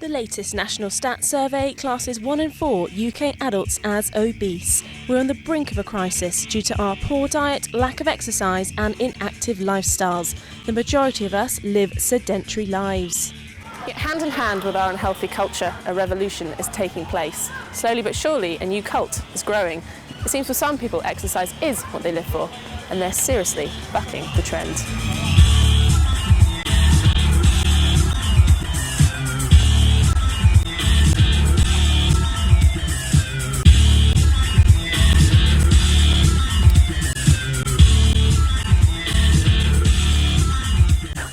The latest National Stats survey classes 1 in 4 UK adults as obese. We're on the brink of a crisis due to our poor diet, lack of exercise and inactive lifestyles. The majority of us live sedentary lives. Yet hand in hand with our unhealthy culture, a revolution is taking place. Slowly but surely, a new cult is growing. It seems for some people exercise is what they live for, and they're seriously bucking the trend.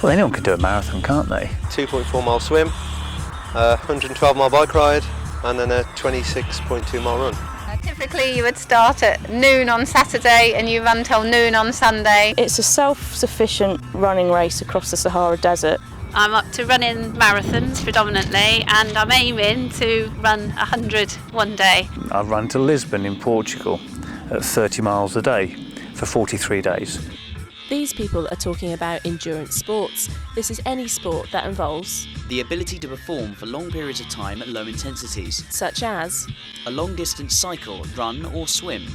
Well, anyone can do a marathon, can't they? 2.4 mile swim, 112 mile bike ride and then a 26.2 mile run. Typically you would start at noon on Saturday and you run till noon on Sunday. It's a self-sufficient running race across the Sahara Desert. I'm up to running marathons predominantly and I'm aiming to run 100 one day. I run to Lisbon in Portugal at 30 miles a day for 43 days. These people are talking about endurance sports. This is any sport that involves the ability to perform for long periods of time at low intensities, such as a long-distance cycle, run or swim.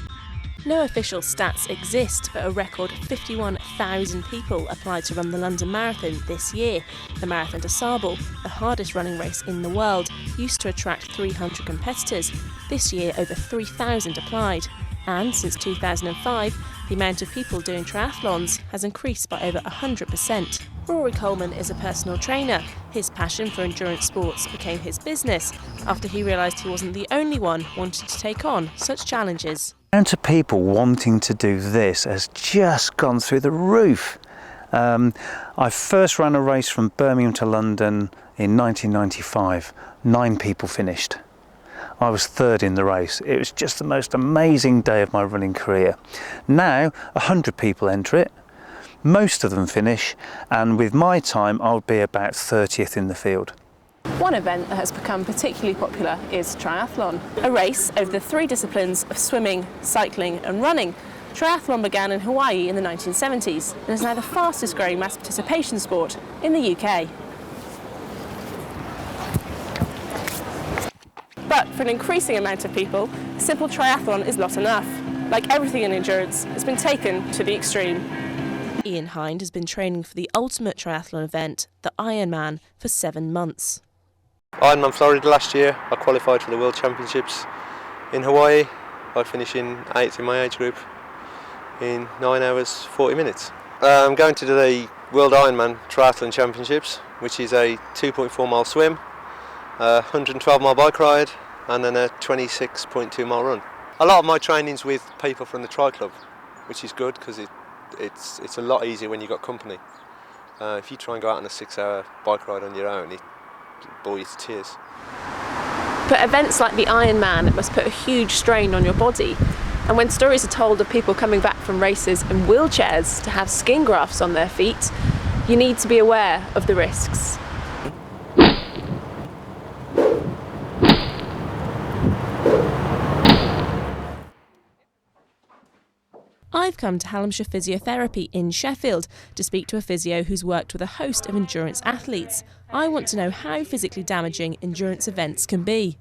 No official stats exist, but a record 51,000 people applied to run the London Marathon this year. The Marathon des Sables, the hardest running race in the world, used to attract 300 competitors. This year, over 3,000 applied. And since 2005, the amount of people doing triathlons has increased by over 100%. Rory Coleman is a personal trainer. His passion for endurance sports became his business after he realised he wasn't the only one wanting to take on such challenges. The amount of people wanting to do this has just gone through the roof. I first ran a race from Birmingham to London in 1995. 9 people finished. I was third in the race. It was just the most amazing day of my running career. Now 100 people enter it, most of them finish, and with my time I would be about 30th in the field. One event that has become particularly popular is triathlon, a race over the 3 disciplines of swimming, cycling and running. Triathlon began in Hawaii in the 1970s and is now the fastest growing mass participation sport in the UK. But for an increasing amount of people, a simple triathlon is not enough. Like everything in endurance, it's been taken to the extreme. Ian Hind has been training for the ultimate triathlon event, the Ironman, for 7 months. Ironman Florida last year, I qualified for the World Championships in Hawaii. I finished in 8th in my age group in 9 hours 40 minutes. I'm going to do the World Ironman Triathlon Championships, which is a 2.4 mile swim, 112 mile bike ride and then a 26.2 mile run. A lot of my training's with people from the Tri Club, which is good because it's a lot easier when you've got company. If you try and go out on a 6-hour bike ride on your own, it bore you to tears. But events like the Ironman must put a huge strain on your body. And when stories are told of people coming back from races in wheelchairs to have skin grafts on their feet, you need to be aware of the risks. I've come to Hallamshire Physiotherapy in Sheffield to speak to a physio who's worked with a host of endurance athletes. I want to know how physically damaging endurance events can be.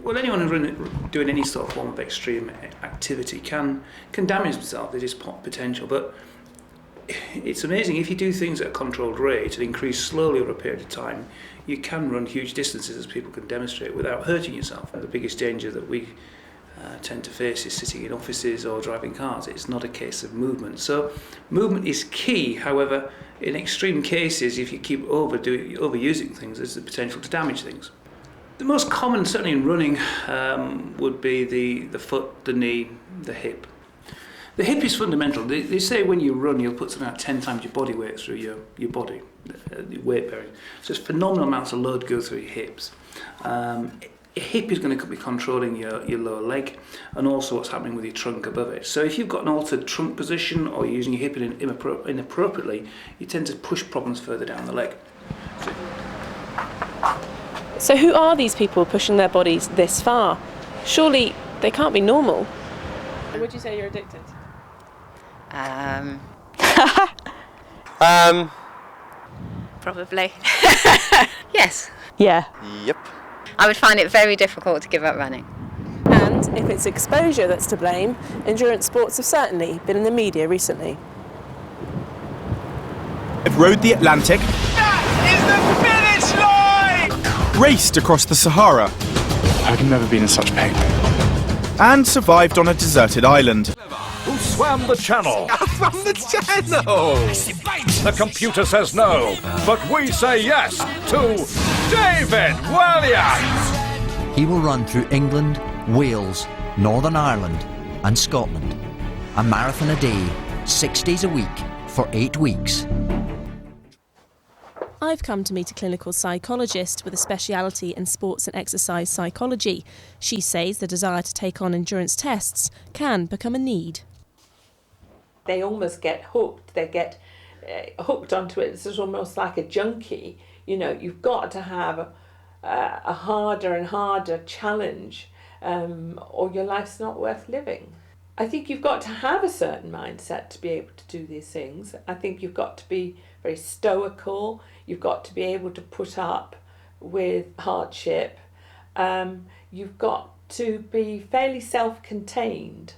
Well, anyone who's doing any sort of form of extreme activity can damage themselves. There is potential, but it's amazing if you do things at a controlled rate and increase slowly over a period of time, you can run huge distances, as people can demonstrate, without hurting yourself. The biggest danger that we tend to face is sitting in offices or driving cars. It's not a case of movement. So movement is key. However, in extreme cases, if you keep overusing things, there's the potential to damage things. The most common, certainly in running, would be the foot, the knee, the hip. The hip is fundamental. They say when you run, you'll put something like 10 times your body weight through your body, weight bearing. So it's phenomenal amounts of load go through your hips. Your hip is going to be controlling your lower leg and also what's happening with your trunk above it. So if you've got an altered trunk position or you're using your hip inappropriately, you tend to push problems further down the leg. So who are these people pushing their bodies this far? Surely they can't be normal. Would you say you're addicted? Probably. Yes. Yeah. Yep. I would find it very difficult to give up running. And if it's exposure that's to blame, endurance sports have certainly been in the media recently. I've rode the Atlantic. That is the finish line! Raced across the Sahara. I've never been in such pain. And survived on a deserted island. Who swam the channel? From the channel! The computer says no, but we say yes to David Williams! He will run through England, Wales, Northern Ireland and Scotland. A marathon a day, 6 days a week for 8 weeks. I've come to meet a clinical psychologist with a speciality in sports and exercise psychology. She says the desire to take on endurance tests can become a need. They almost get hooked. They get hooked onto it. It's almost like a junkie. You know, you've got to have a harder and harder challenge, or your life's not worth living. I think you've got to have a certain mindset to be able to do these things. I think you've got to be very stoical. You've got to be able to put up with hardship. You've got to be fairly self-contained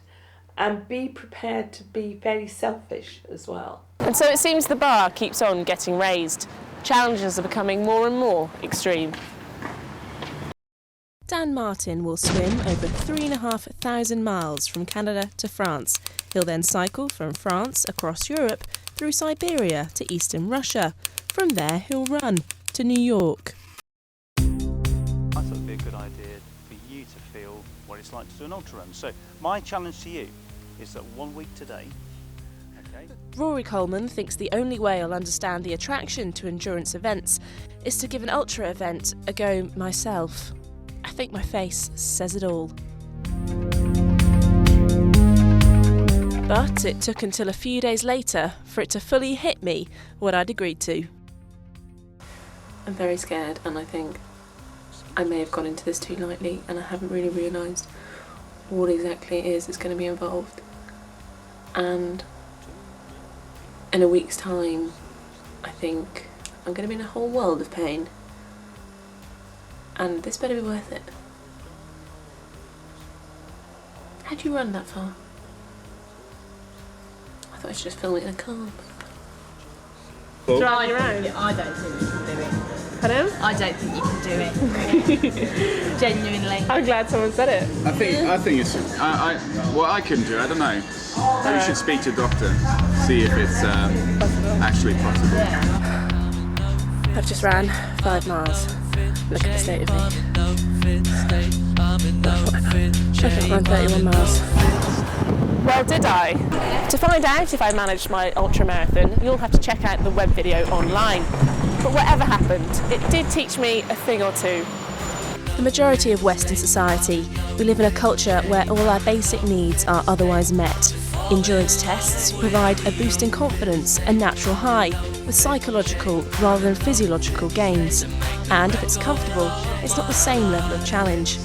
and be prepared to be fairly selfish as well. And so it seems the bar keeps on getting raised. Challenges are becoming more and more extreme. Dan Martin will swim over 3,500 miles from Canada to France. He'll then cycle from France across Europe through Siberia to eastern Russia. From there he'll run to New York. I thought it would be a good idea for you to feel what it's like to do an ultra run. So my challenge to you is that 1 week today, okay? Rory Coleman thinks the only way I'll understand the attraction to endurance events is to give an ultra event a go myself. I think my face says it all. But it took until a few days later for it to fully hit me what I'd agreed to. I'm very scared, and I think I may have gone into this too lightly and I haven't really realised what exactly it is that's going to be involved. And in a week's time, I think I'm going to be in a whole world of pain. And this better be worth it. How'd you run that far? I thought I should just film it in a car. Drive your own? I don't think you can do it. Pardon? I don't think you can do it. Genuinely. I'm glad someone said it. I think it's what I can do. I don't know. Maybe you should speak to a doctor, see if it's actually possible. I've just ran 5 miles. Look at the state of me. I think I ran 31 miles. Well, did I? To find out if I managed my ultramarathon, you'll have to check out the web video online. But whatever happened, it did teach me a thing or two. The majority of Western society, we live in a culture where all our basic needs are otherwise met. Endurance tests provide a boost in confidence and natural high, with psychological rather than physiological gains. And if it's comfortable, it's not the same level of challenge.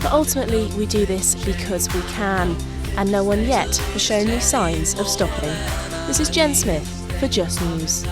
But ultimately, we do this because we can, and no one yet has shown me signs of stopping. This is Jen Smith for Just News.